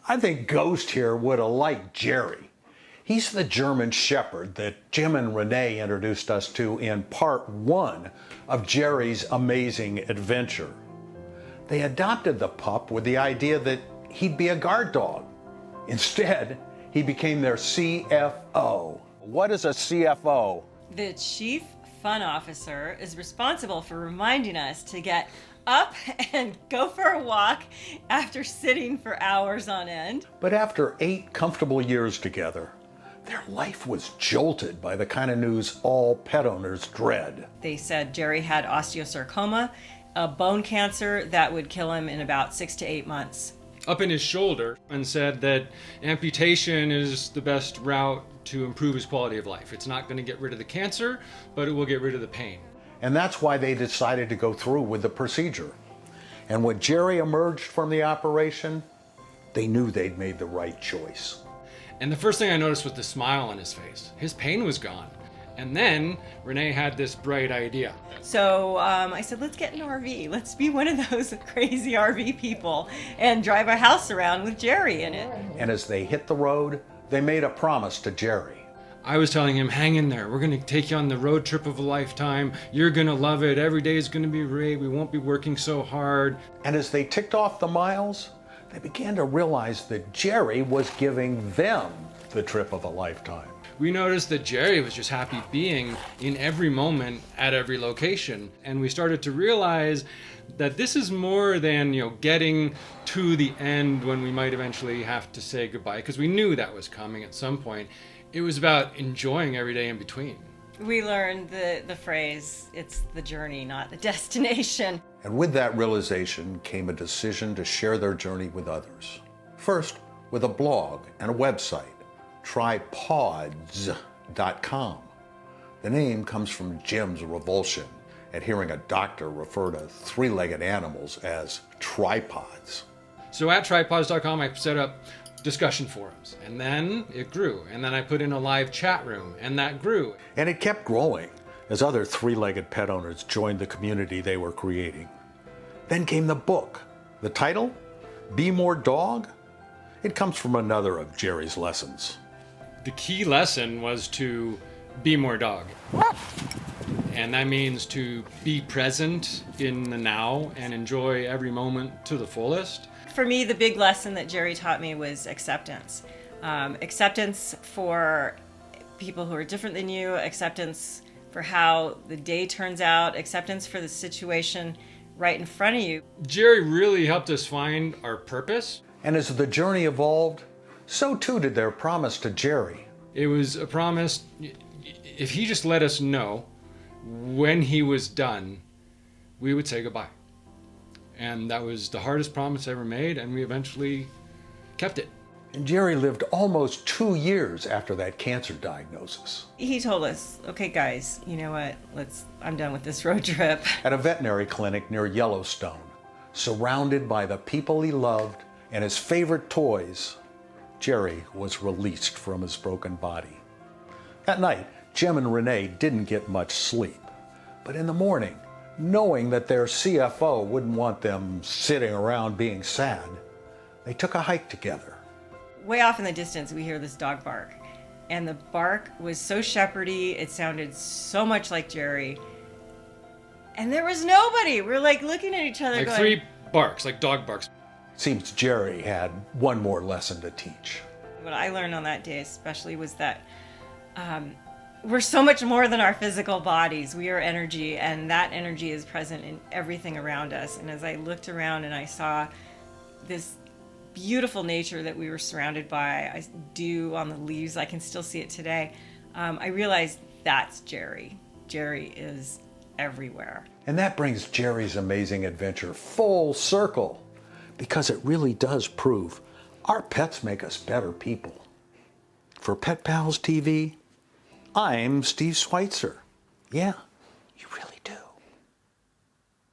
I think Ghost here would have liked Jerry. He's the German Shepherd that Jim and Renee introduced us to in part 1 of Jerry's amazing adventure. They adopted the pup with the idea that he'd be a guard dog. Instead, he became their CFO. What is a CFO? The Chief Fun Officer is responsible for reminding us to get up and go for a walk after sitting for hours on end. But after 8 comfortable years together, their life was jolted by the kind of news all pet owners dread. They said Jerry had osteosarcoma, a bone cancer that would kill him in about 6 to 8 months. Up in his shoulder, and said that amputation is the best route to improve his quality of life. It's not going to get rid of the cancer, but it will get rid of the pain. And that's why they decided to go through with the procedure. And when Jerry emerged from the operation, they knew they'd made the right choice. And the first thing I noticed was the smile on his face. His pain was gone. And then Renee had this bright idea. So I said, let's get an RV. Let's be one of those crazy RV people and drive a house around with Jerry in it. And as they hit the road, they made a promise to Jerry. I was telling him, hang in there. We're going to take you on the road trip of a lifetime. You're going to love it. Every day is going to be great. We won't be working so hard. And as they ticked off the miles, they began to realize that Jerry was giving them the trip of a lifetime. We noticed that Jerry was just happy being in every moment at every location. And we started to realize that this is more than, getting to the end when we might eventually have to say goodbye, because we knew that was coming at some point. It was about enjoying every day in between. We learned the phrase, it's the journey, not the destination. And with that realization came a decision to share their journey with others. First, with a blog and a website, tripods.com. The name comes from Jim's revulsion at hearing a doctor refer to 3-legged animals as tripods. So at tripods.com, I set up discussion forums, and then it grew. And then I put in a live chat room, and that grew. And it kept growing as other 3-legged pet owners joined the community they were creating. Then came the book. The title, Be More Dog? It comes from another of Jerry's lessons. The key lesson was to be more dog. And that means to be present in the now and enjoy every moment to the fullest. For me, the big lesson that Jerry taught me was acceptance. Acceptance for people who are different than you, acceptance for how the day turns out, acceptance for the situation right in front of you. Jerry really helped us find our purpose. And as the journey evolved, so too did their promise to Jerry. It was a promise, if he just let us know when he was done, we would say goodbye. And that was the hardest promise ever made, and we eventually kept it. And Jerry lived almost 2 years after that cancer diagnosis. He told us, okay guys, you know what, I'm done with this road trip. At a veterinary clinic near Yellowstone, surrounded by the people he loved and his favorite toys, Jerry was released from his broken body. That night, Jim and Renee didn't get much sleep. But in the morning, knowing that their CFO wouldn't want them sitting around being sad, they took a hike together. Way off in the distance, we hear this dog bark. And the bark was so shepherdy, it sounded so much like Jerry. And there was nobody. We're like looking at each other Like going... 3 barks, like dog barks. Seems Jerry had one more lesson to teach. What I learned on that day especially was that we're so much more than our physical bodies. We are energy, and that energy is present in everything around us. And as I looked around and I saw this beautiful nature that we were surrounded by, dew on the leaves, I can still see it today, I realized that's Jerry. Jerry is everywhere. And that brings Jerry's amazing adventure full circle, because it really does prove our pets make us better people. For Pet Pals TV, I'm Steve Schweitzer. Yeah, you really